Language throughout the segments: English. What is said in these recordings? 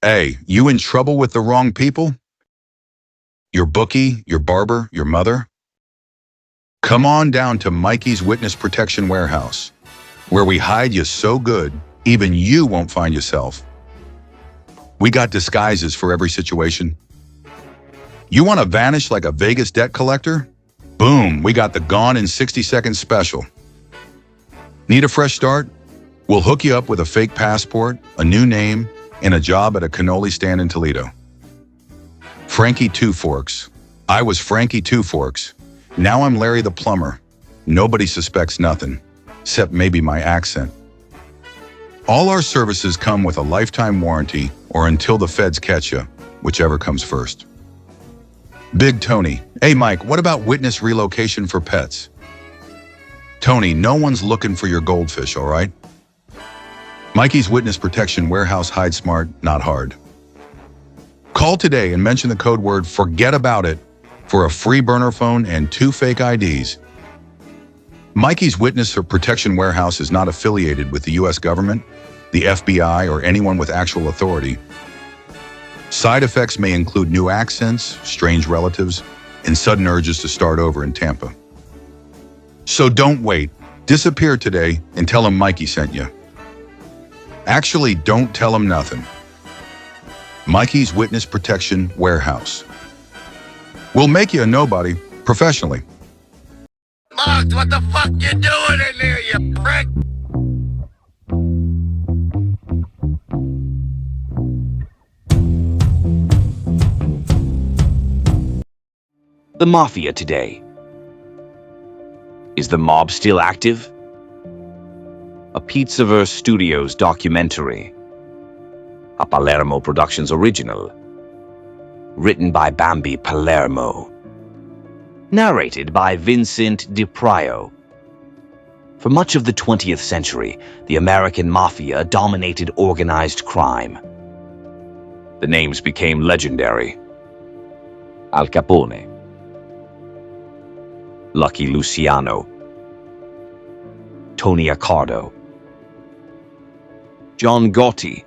Hey, you in trouble with the wrong people? Your bookie, your barber, your mother? Come on down to Mikey's Witness Protection Warehouse, where we hide you so good, even you won't find yourself. We got disguises for every situation. You want to vanish like a Vegas debt collector? Boom, we got the Gone in 60 Seconds special. Need a fresh start? We'll hook you up with a fake passport, a new name, and a job at a cannoli stand in Toledo. Frankie Two Forks. I was Frankie Two Forks. Now I'm Larry the Plumber. Nobody suspects nothing, except maybe my accent. All our services come with a lifetime warranty or until the feds catch you, whichever comes first. Big Tony. Hey Mike, what about witness relocation for pets? Tony, no one's looking for your goldfish, all right? Mikey's Witness Protection Warehouse, hide smart, not hard. Call today and mention the code word "forget about it" for a free burner phone and 2 fake IDs. Mikey's Witness Protection Warehouse is not affiliated with the U.S. government, the FBI, or anyone with actual authority. Side effects may include new accents, strange relatives, and sudden urges to start over in Tampa. So don't wait. Disappear today and tell him Mikey sent you. Actually, don't tell him nothing. Mikey's Witness Protection Warehouse. We'll make you a nobody professionally. Mugs, what the fuck you doing in there, you prick? The Mafia today. Is the mob still active? A Pizzaverse Studios documentary. A Palermo Productions original. Written by Bambi Palermo. Narrated by Vincent DiPrio. For much of the 20th century, the American Mafia dominated organized crime. The names became legendary. Al Capone, Lucky Luciano, Tony Accardo, John Gotti.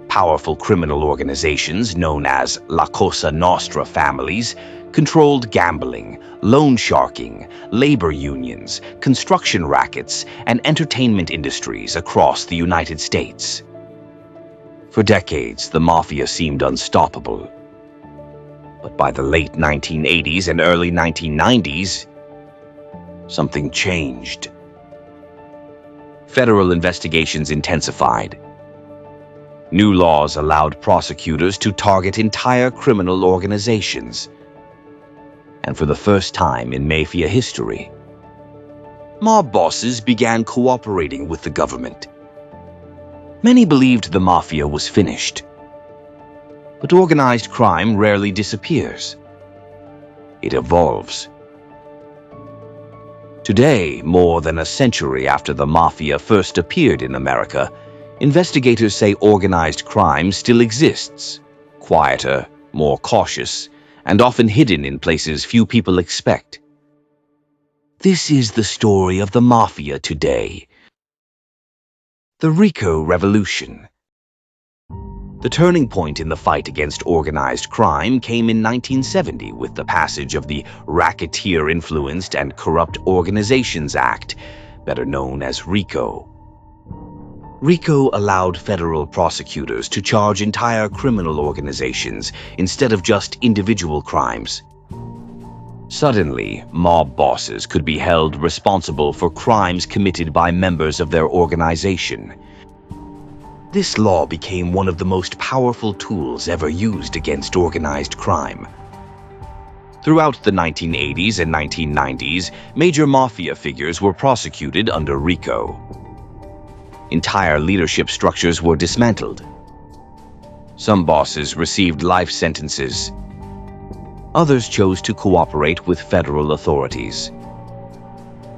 Powerful criminal organizations known as La Cosa Nostra families controlled gambling, loan sharking, labor unions, construction rackets, and entertainment industries across the United States. For decades, the Mafia seemed unstoppable. But by the late 1980s and early 1990s, something changed. Federal investigations intensified. New laws allowed prosecutors to target entire criminal organizations. And for the first time in Mafia history, mob bosses began cooperating with the government. Many believed the Mafia was finished. But organized crime rarely disappears. It evolves. Today, more than a century after the Mafia first appeared in America, investigators say organized crime still exists, quieter, more cautious, and often hidden in places few people expect. This is the story of the Mafia today. The Rico Revolution. The turning point in the fight against organized crime came in 1970 with the passage of the Racketeer-Influenced and Corrupt Organizations Act, better known as RICO. RICO allowed federal prosecutors to charge entire criminal organizations instead of just individual crimes. Suddenly, mob bosses could be held responsible for crimes committed by members of their organization. This law became one of the most powerful tools ever used against organized crime. Throughout the 1980s and 1990s, major mafia figures were prosecuted under RICO. Entire leadership structures were dismantled. Some bosses received life sentences. Others chose to cooperate with federal authorities.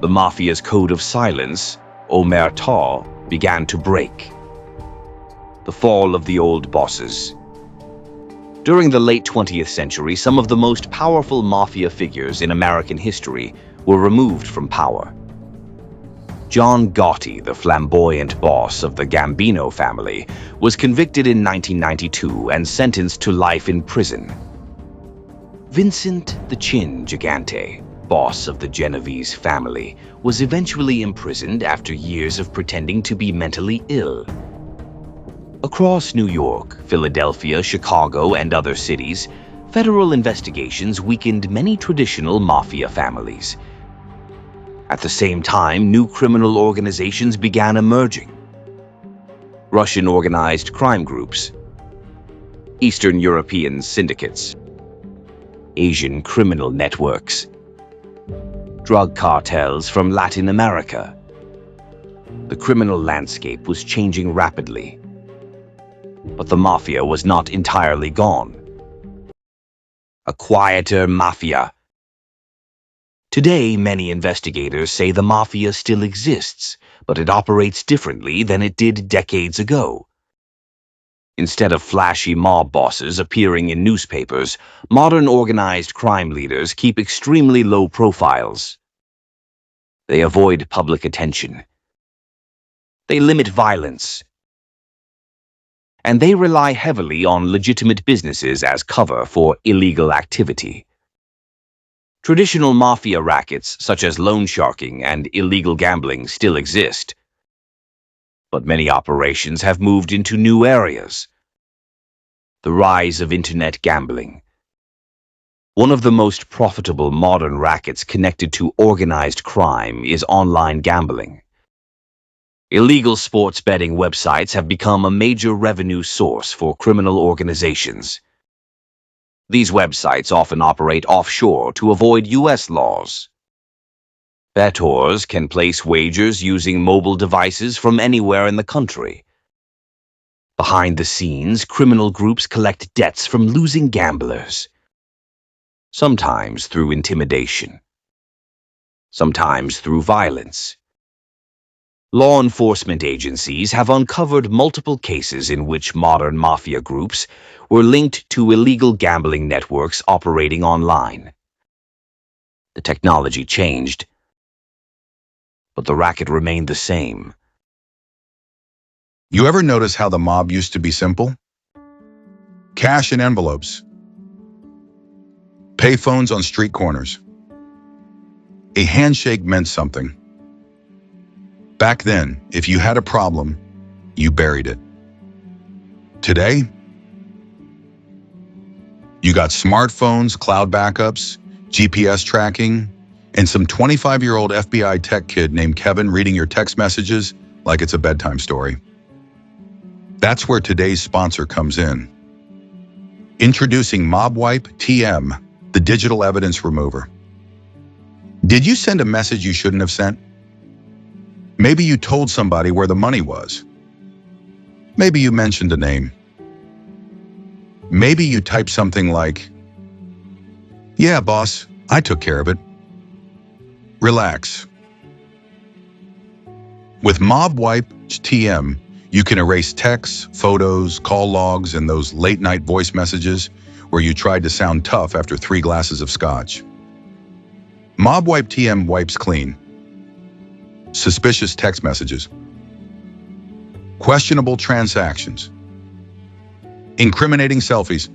The Mafia's code of silence, omerta, began to break. The fall of the old bosses. During the late 20th century, some of the most powerful mafia figures in American history were removed from power. John Gotti, the flamboyant boss of the Gambino family, was convicted in 1992 and sentenced to life in prison. Vincent the Chin Gigante, boss of the Genovese family, was eventually imprisoned after years of pretending to be mentally ill. Across New York, Philadelphia, Chicago, and other cities, federal investigations weakened many traditional mafia families. At the same time, new criminal organizations began emerging. Russian organized crime groups, Eastern European syndicates, Asian criminal networks, drug cartels from Latin America. The criminal landscape was changing rapidly, but the mafia was not entirely gone. A quieter mafia. Today, many investigators say the mafia still exists, but it operates differently than it did decades ago. Instead of flashy mob bosses appearing in newspapers, modern organized crime leaders keep extremely low profiles. They avoid public attention. They limit violence. And they rely heavily on legitimate businesses as cover for illegal activity. Traditional mafia rackets such as loan sharking and illegal gambling still exist, but many operations have moved into new areas. The rise of internet gambling. One of the most profitable modern rackets connected to organized crime is online gambling. Illegal sports betting websites have become a major revenue source for criminal organizations. These websites often operate offshore to avoid U.S. laws. Bettors can place wagers using mobile devices from anywhere in the country. Behind the scenes, criminal groups collect debts from losing gamblers, sometimes through intimidation, sometimes through violence. Law enforcement agencies have uncovered multiple cases in which modern mafia groups were linked to illegal gambling networks operating online. The technology changed, but the racket remained the same. You ever notice how the mob used to be simple? Cash in envelopes. Payphones on street corners. A handshake meant something. Back then, if you had a problem, you buried it. Today, you got smartphones, cloud backups, GPS tracking, and some 25-year-old FBI tech kid named Kevin reading your text messages like it's a bedtime story. That's where today's sponsor comes in. Introducing MobWipe TM, the digital evidence remover. Did you send a message you shouldn't have sent? Maybe you told somebody where the money was. Maybe you mentioned a name. Maybe you typed something like, "Yeah, boss, I took care of it." Relax. With MobWipe TM, you can erase texts, photos, call logs, and those late-night voice messages where you tried to sound tough after 3 glasses of scotch. MobWipe TM wipes clean. Suspicious text messages. Questionable transactions. Incriminating selfies.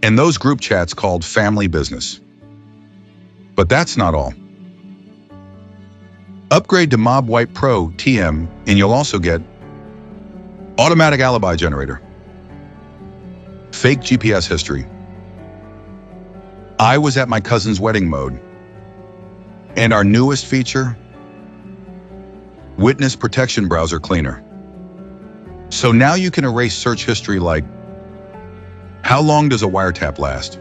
And those group chats called family business. But that's not all. Upgrade to MobWipe Pro TM and you'll also get automatic alibi generator, fake GPS history, I was at my cousin's wedding mode, and our newest feature, witness protection browser cleaner. So now you can erase search history like, how long does a wiretap last?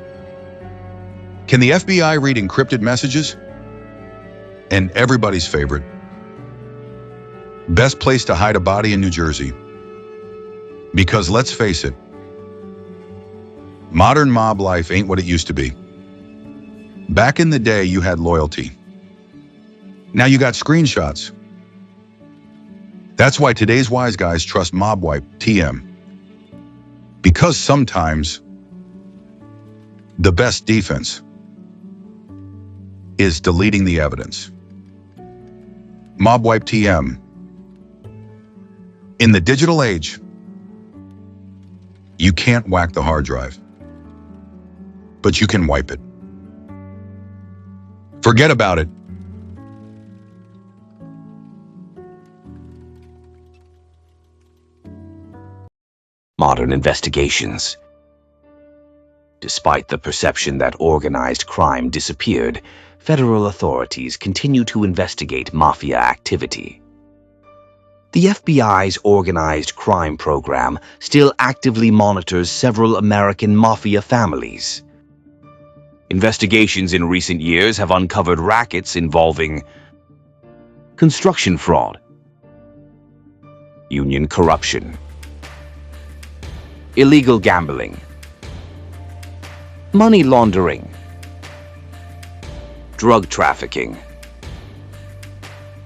Can the FBI read encrypted messages? And everybody's favorite, best place to hide a body in New Jersey. Because let's face it, modern mob life ain't what it used to be. Back in the day, you had loyalty. Now you got screenshots. That's why today's wise guys trust MobWipe TM. Because sometimes the best defense is deleting the evidence. Mob wipe TM. In the digital age, you can't whack the hard drive, but you can wipe it. Forget about it. Modern investigations. Despite the perception that organized crime disappeared, federal authorities continue to investigate mafia activity. The FBI's organized crime program still actively monitors several American mafia families. Investigations in recent years have uncovered rackets involving construction fraud, union corruption, illegal gambling, money laundering, drug trafficking,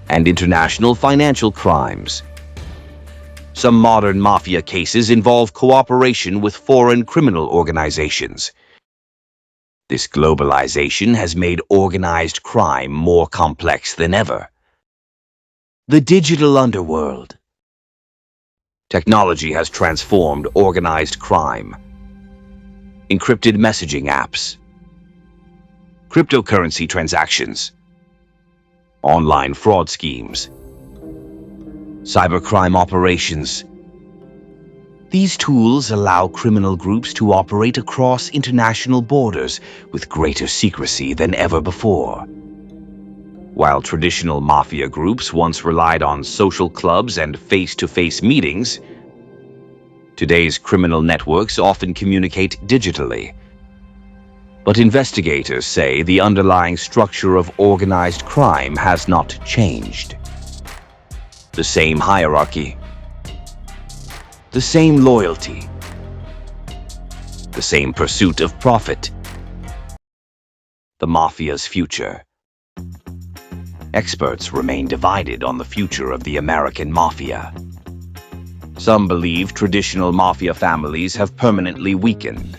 and international financial crimes. Some modern mafia cases involve cooperation with foreign criminal organizations. This globalization has made organized crime more complex than ever. The digital underworld. Technology has transformed organized crime. Encrypted messaging apps, cryptocurrency transactions, online fraud schemes, cybercrime operations. These tools allow criminal groups to operate across international borders with greater secrecy than ever before. While traditional mafia groups once relied on social clubs and face-to-face meetings, today's criminal networks often communicate digitally. But investigators say the underlying structure of organized crime has not changed. The same hierarchy, the same loyalty, the same pursuit of profit. The mafia's future. Experts remain divided on the future of the American Mafia. Some believe traditional mafia families have permanently weakened.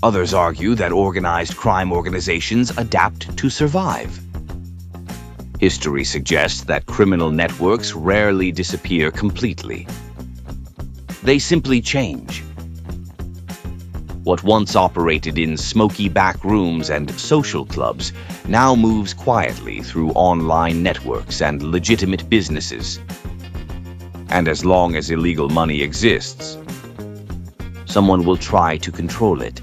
Others argue that organized crime organizations adapt to survive. History suggests that criminal networks rarely disappear completely. They simply change. What once operated in smoky back rooms and social clubs now moves quietly through online networks and legitimate businesses. And as long as illegal money exists, someone will try to control it.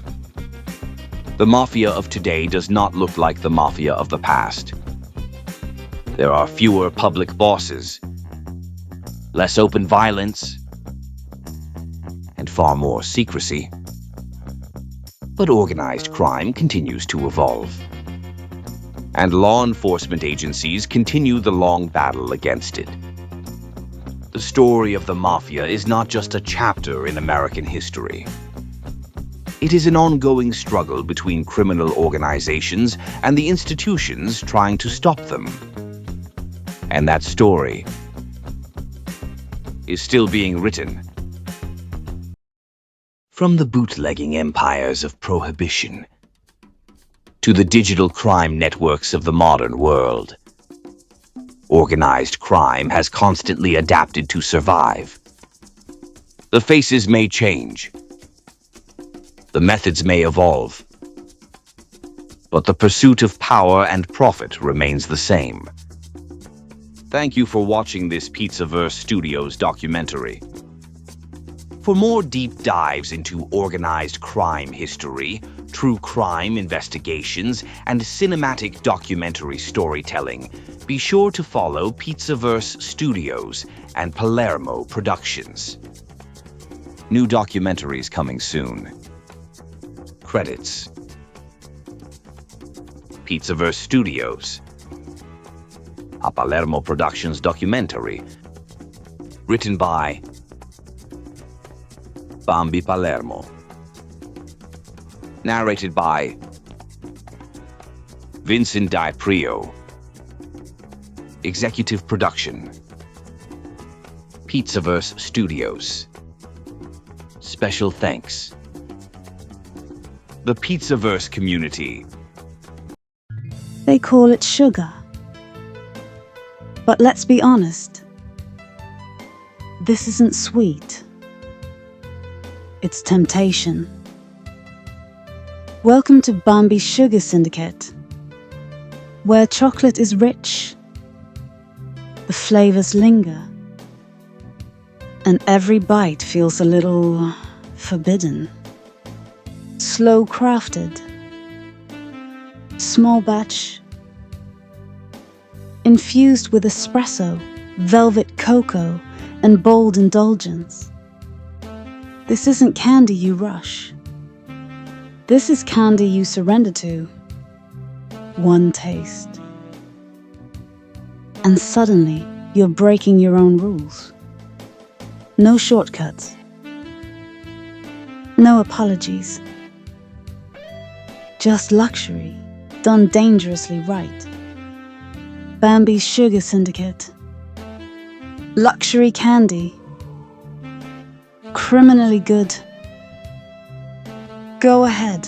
The mafia of today does not look like the mafia of the past. There are fewer public bosses, less open violence, and far more secrecy. But organized crime continues to evolve, and law enforcement agencies continue the long battle against it. The story of the mafia is not just a chapter in American history. It is an ongoing struggle between criminal organizations and the institutions trying to stop them. And that story is still being written. From the bootlegging empires of prohibition to the digital crime networks of the modern world, organized crime has constantly adapted to survive. The faces may change. The methods may evolve. But the pursuit of power and profit remains the same. Thank you for watching this Pizzaverse Studios documentary. For more deep dives into organized crime history, true crime investigations, and cinematic documentary storytelling, be sure to follow Pizzaverse Studios and Palermo Productions. New documentaries coming soon. Credits. Pizzaverse Studios. A Palermo Productions documentary. Written by Bambi Palermo. Narrated by Vincent Di Prio. Executive Production. Pizzaverse Studios. Special thanks. The Pizzaverse community. They call it sugar. But let's be honest. This isn't sweet. It's temptation. Welcome to Bambi's Sugar Syndicate, where chocolate is rich, the flavors linger, and every bite feels a little forbidden. Slow crafted, small batch, infused with espresso, velvet cocoa, and bold indulgence. This isn't candy you rush. This is candy you surrender to. One taste. And suddenly, you're breaking your own rules. No shortcuts. No apologies. Just luxury, done dangerously right. Bambi's Sugar Syndicate. Luxury candy. Criminally good. Go ahead.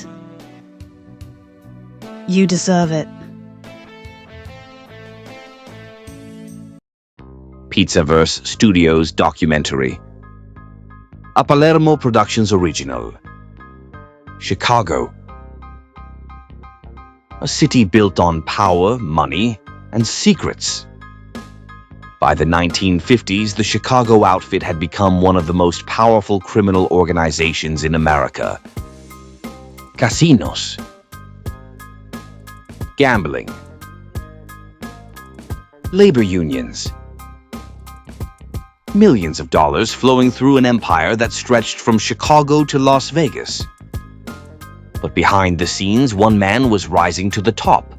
You deserve it. Pizzaverse Studios documentary. A Palermo Productions original. Chicago. A city built on power, money, and secrets. By the 1950s, the Chicago outfit had become one of the most powerful criminal organizations in America. Casinos. Gambling. Labor unions. Millions of dollars flowing through an empire that stretched from Chicago to Las Vegas. But behind the scenes, one man was rising to the top.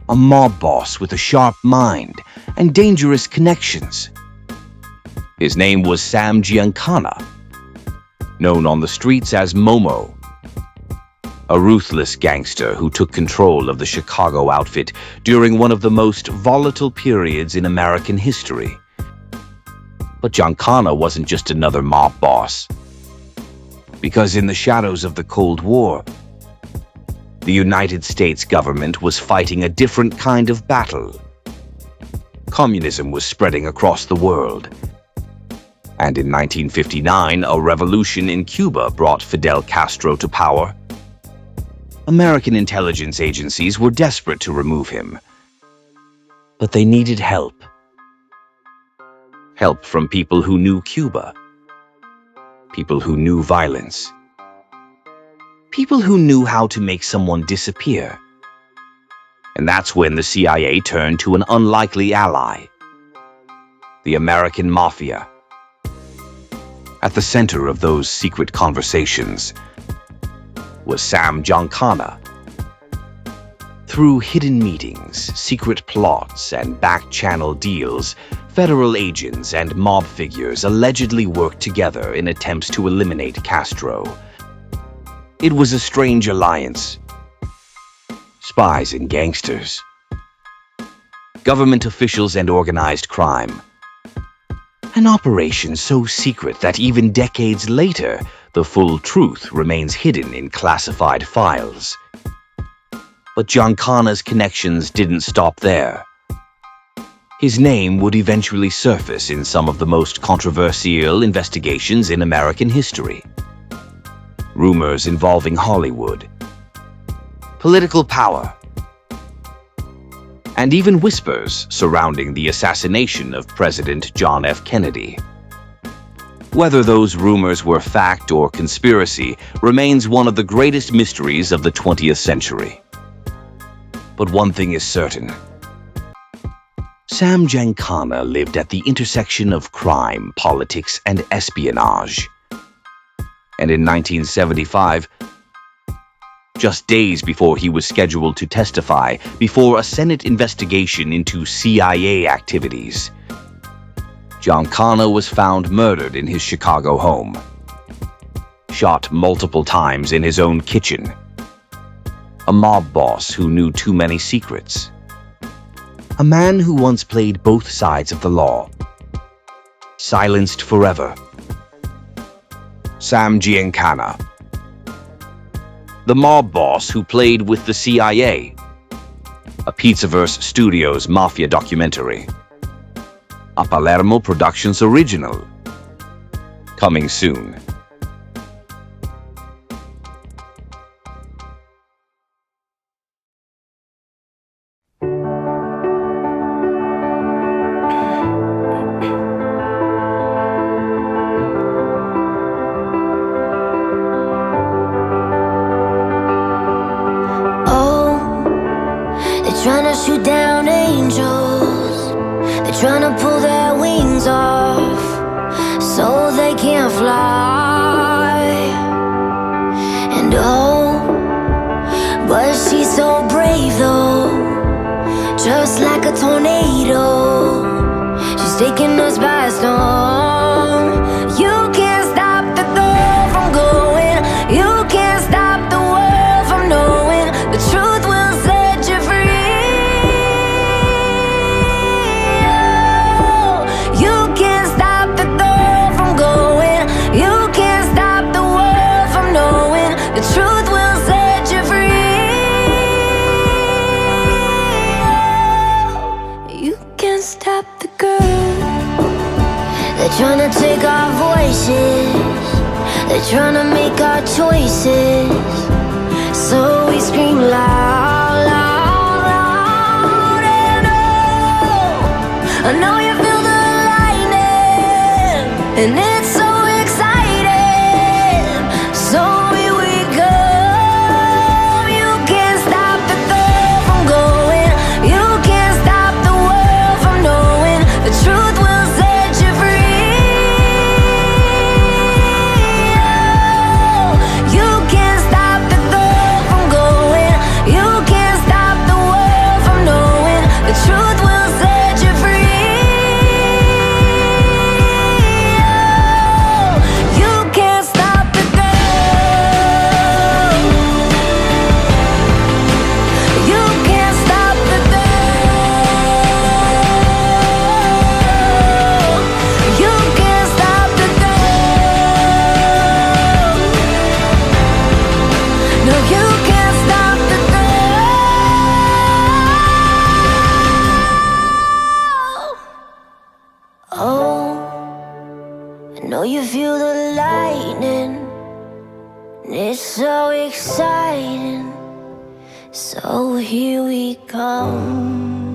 A mob boss with a sharp mind and dangerous connections. His name was Sam Giancana, known on the streets as Momo. A ruthless gangster who took control of the Chicago outfit during one of the most volatile periods in American history. But Giancana wasn't just another mob boss. Because in the shadows of the Cold War, the United States government was fighting a different kind of battle. Communism was spreading across the world. And in 1959, a revolution in Cuba brought Fidel Castro to power. American intelligence agencies were desperate to remove him. But they needed help. Help from people who knew Cuba. People who knew violence. People who knew how to make someone disappear. And that's when the CIA turned to an unlikely ally. The American Mafia. At the center of those secret conversations was Sam Giancana. Through hidden meetings, secret plots, and back-channel deals, federal agents and mob figures allegedly worked together in attempts to eliminate Castro. It was a strange alliance. Spies and gangsters. Government officials and organized crime. An operation so secret that even decades later, the full truth remains hidden in classified files. But Giancana's connections didn't stop there. His name would eventually surface in some of the most controversial investigations in American history. Rumors involving Hollywood, political power, and even whispers surrounding the assassination of President John F. Kennedy. Whether those rumors were fact or conspiracy remains one of the greatest mysteries of the 20th century. But one thing is certain. Sam Giancana lived at the intersection of crime, politics, and espionage. And in 1975, just days before he was scheduled to testify before a Senate investigation into CIA activities, Giancana was found murdered in his Chicago home. Shot multiple times in his own kitchen. A mob boss who knew too many secrets. A man who once played both sides of the law. Silenced forever. Sam Giancana. The mob boss who played with the CIA. a Pizzaverse Studios mafia documentary. A Palermo Productions original. Coming soon. They're trying to shoot down angels. They're trying to pull their wings off so they can't fly. And oh, but she's so brave though, just like a tornado. She's taking us by storm. You can't stop the girl from going. You can't stop the world from knowing the truth will set you free. Oh, you can't stop the girl from going. You can't stop the world from knowing the truth will set you free. Oh, you can't stop the girl. They're trying to take our voices. They're trying to make our choices. So we scream loud, loud, loud. And oh, I know you feel the lightning, and it's so exciting. So here we come. You can't stop the girl from going. You can't stop the world from knowing the truth will set you free. Oh, you can't stop the girl from going. You can't stop the world from knowing the truth will set you free. Oh, you can't stop the girl. You can't stop the girl. You can't stop the girl. No, you can't stop the girl. Oh, I know you feel the lightning, and it's so exciting. So here we come.